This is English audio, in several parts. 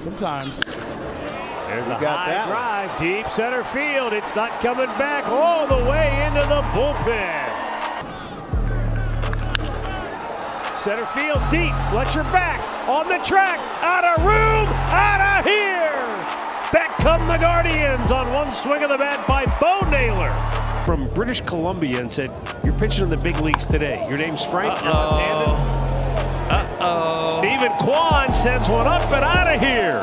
Sometimes. There's a high drive, deep center field. It's not coming back all the way into the bullpen. Center field deep. Fletcher back on the track. Out of room. Out of here. Back come the Guardians on one swing of the bat by Bo Naylor from British Columbia and said, "You're pitching in the big leagues today. Your name's Frank." Stephen Kwan sends one up and out of here.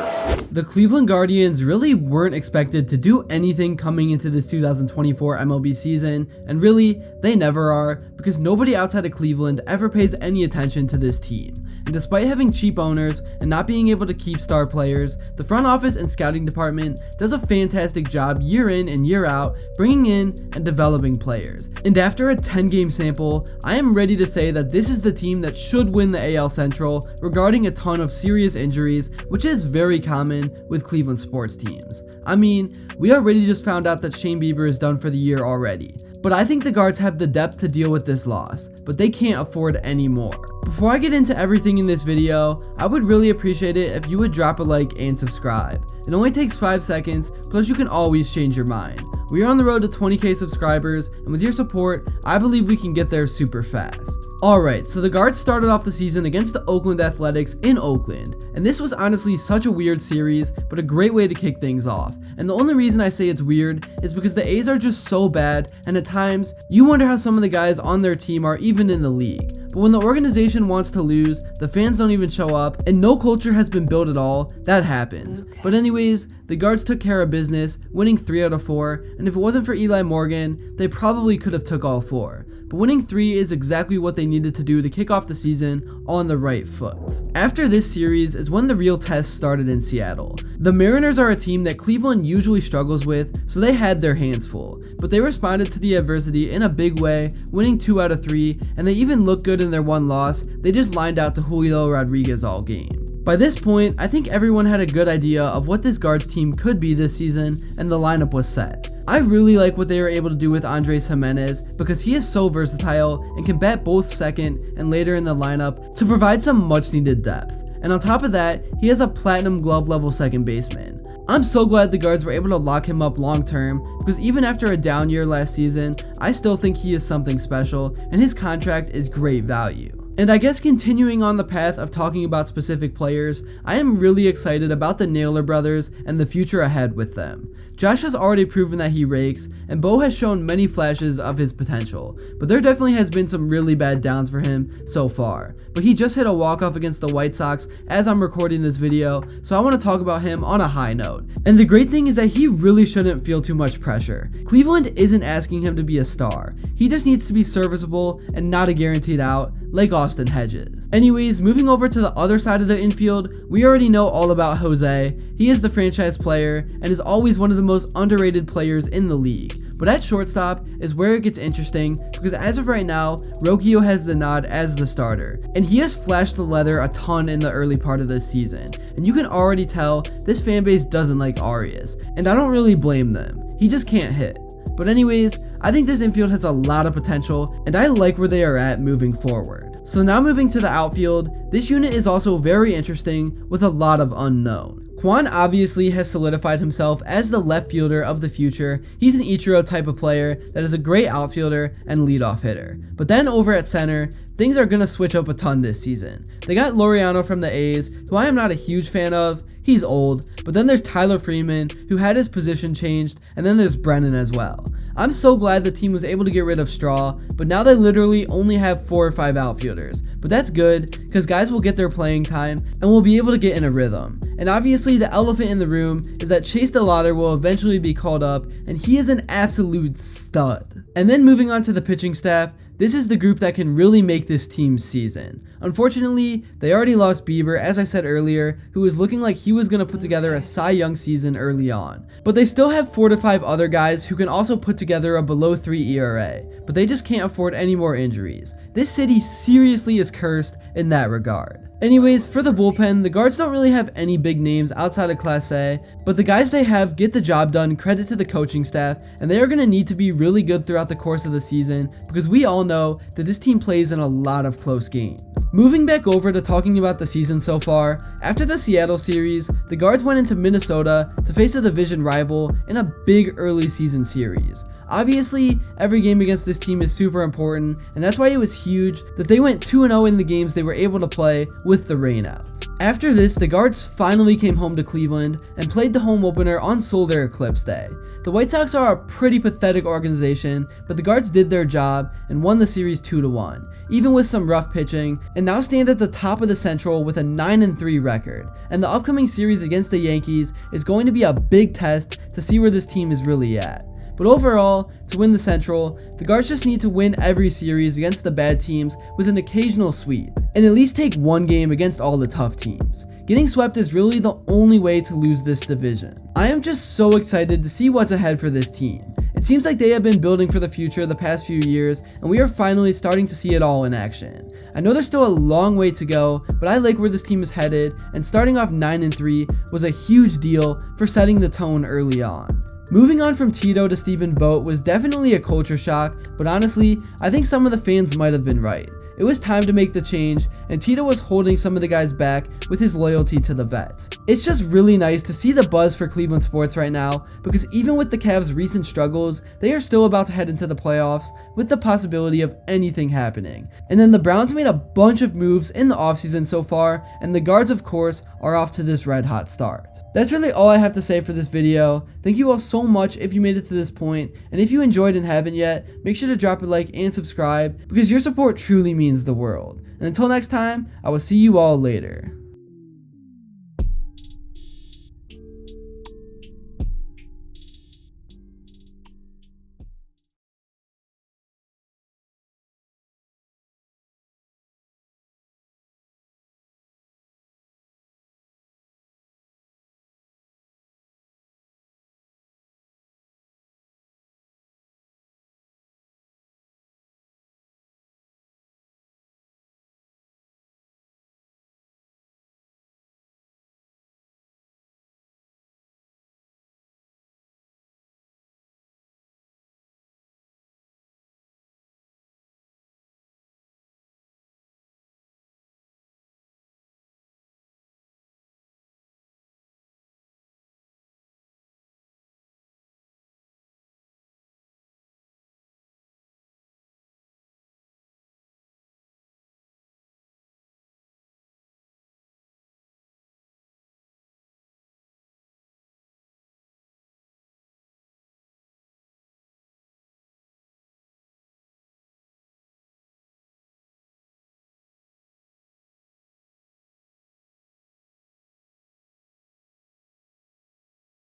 The Cleveland Guardians really weren't expected to do anything coming into this 2024 MLB season, and really, they never are, because nobody outside of Cleveland ever pays any attention to this team. And despite having cheap owners and not being able to keep star players, the front office and scouting department does a fantastic job year in and year out bringing in and developing players. And after a 10-game sample, I am ready to say that this is the team that should win the AL Central regarding a ton of serious injuries, which is very common with Cleveland sports teams. I mean, we already just found out that Shane Bieber is done for the year already. But I think the Guards have the depth to deal with this loss, but they can't afford any more. Before I get into everything in this video, I would really appreciate it if you would drop a like and subscribe. It only takes 5 seconds, plus you can always change your mind. We are on the road to 20k subscribers, and with your support, I believe we can get there super fast. Alright, so the Guards started off the season against the Oakland Athletics in Oakland, and this was honestly such a weird series, but a great way to kick things off. And the only reason I say it's weird is because the A's are just so bad, and at times, you wonder how some of the guys on their team are even in the league. But when the organization wants to lose, the fans don't even show up, and no culture has been built at all, that happens. Okay. But anyways, the Guards took care of business, winning 3 out of 4, and if it wasn't for Eli Morgan, they probably could have took all 4. But winning 3 is exactly what they needed to do to kick off the season on the right foot. After this series is when the real test started in Seattle. The Mariners are a team that Cleveland usually struggles with, so they had their hands full. But they responded to the adversity in a big way, winning 2 out of 3, and they even looked good in their one loss. They just lined out to Julio Rodriguez all game. By this point, I think everyone had a good idea of what this Guards team could be this season, and the lineup was set. I really like what they were able to do with Andres Gimenez because he is so versatile and can bat both second and later in the lineup to provide some much needed depth. And on top of that, he has a platinum glove level second baseman. I'm so glad the Guards were able to lock him up long term because even after a down year last season, I still think he is something special and his contract is great value. And I guess continuing on the path of talking about specific players, I am really excited about the Naylor brothers and the future ahead with them. Josh has already proven that he rakes, and Bo has shown many flashes of his potential, but there definitely has been some really bad downs for him so far. But he just hit a walk-off against the White Sox as I'm recording this video, so I want to talk about him on a high note. And the great thing is that he really shouldn't feel too much pressure. Cleveland isn't asking him to be a star. He just needs to be serviceable and not a guaranteed out, like Austin Hedges. Anyways, moving over to the other side of the infield, we already know all about Jose. He is the franchise player and is always one of the most underrated players in the league. But at shortstop is where it gets interesting because as of right now, Rocchio has the nod as the starter, and he has flashed the leather a ton in the early part of this season. And you can already tell this fan base doesn't like Arias, and I don't really blame them. He just can't hit. But anyways, I think this infield has a lot of potential, and I like where they are at moving forward. So now moving to the outfield, this unit is also very interesting with a lot of unknown. Kwan obviously has solidified himself as the left fielder of the future. He's an Ichiro type of player that is a great outfielder and leadoff hitter. But then over at center, things are going to switch up a ton this season. They got Laureano from the A's, who I am not a huge fan of. He's old, but then there's Tyler Freeman, who had his position changed, and then there's Brennan as well. I'm so glad the team was able to get rid of Straw, but now they literally only have 4 or 5 outfielders. But that's good, because guys will get their playing time, and will be able to get in a rhythm. And obviously the elephant in the room is that Chase DeLauder will eventually be called up, and he is an absolute stud. And then moving on to the pitching staff, this is the group that can really make this team's season. Unfortunately, they already lost Bieber, as I said earlier, who was looking like he was going to put together a Cy Young season early on. But they still have 4 to 5 other guys who can also put together a below 3 ERA, but they just can't afford any more injuries. This city seriously is cursed in that regard. Anyways, for the bullpen, the Guards don't really have any big names outside of Class A, but the guys they have get the job done, credit to the coaching staff, and they are going to need to be really good throughout the course of the season because we all know that this team plays in a lot of close games. Moving back over to talking about the season so far, after the Seattle series, the Guards went into Minnesota to face a division rival in a big early season series. Obviously, every game against this team is super important, and that's why it was huge that they went 2-0 in the games they were able to play with the rainouts. After this, the Guards finally came home to Cleveland and played the home opener on Solar Eclipse Day. The White Sox are a pretty pathetic organization, but the Guards did their job and won the series 2-1, even with some rough pitching, and now stand at the top of the Central with a 9-3 record. And the upcoming series against the Yankees is going to be a big test to see where this team is really at. But overall, to win the Central, the Guards just need to win every series against the bad teams with an occasional sweep, and at least take one game against all the tough teams. Getting swept is really the only way to lose this division. I am just so excited to see what's ahead for this team. It seems like they have been building for the future the past few years, and we are finally starting to see it all in action. I know there's still a long way to go, but I like where this team is headed, and starting off 9-3 was a huge deal for setting the tone early on. Moving on from Tito to Stephen Vogt was definitely a culture shock, but honestly, I think some of the fans might have been right. It was time to make the change, and Tito was holding some of the guys back with his loyalty to the vets. It's just really nice to see the buzz for Cleveland sports right now, because even with the Cavs' recent struggles, they are still about to head into the playoffs with the possibility of anything happening. And then the Browns made a bunch of moves in the offseason so far, and the Guards, of course, are off to this red hot start. That's really all I have to say for this video. Thank you all so much if you made it to this point, and if you enjoyed and haven't yet, make sure to drop a like and subscribe, because your support truly means the world. And until next time, I will see you all later.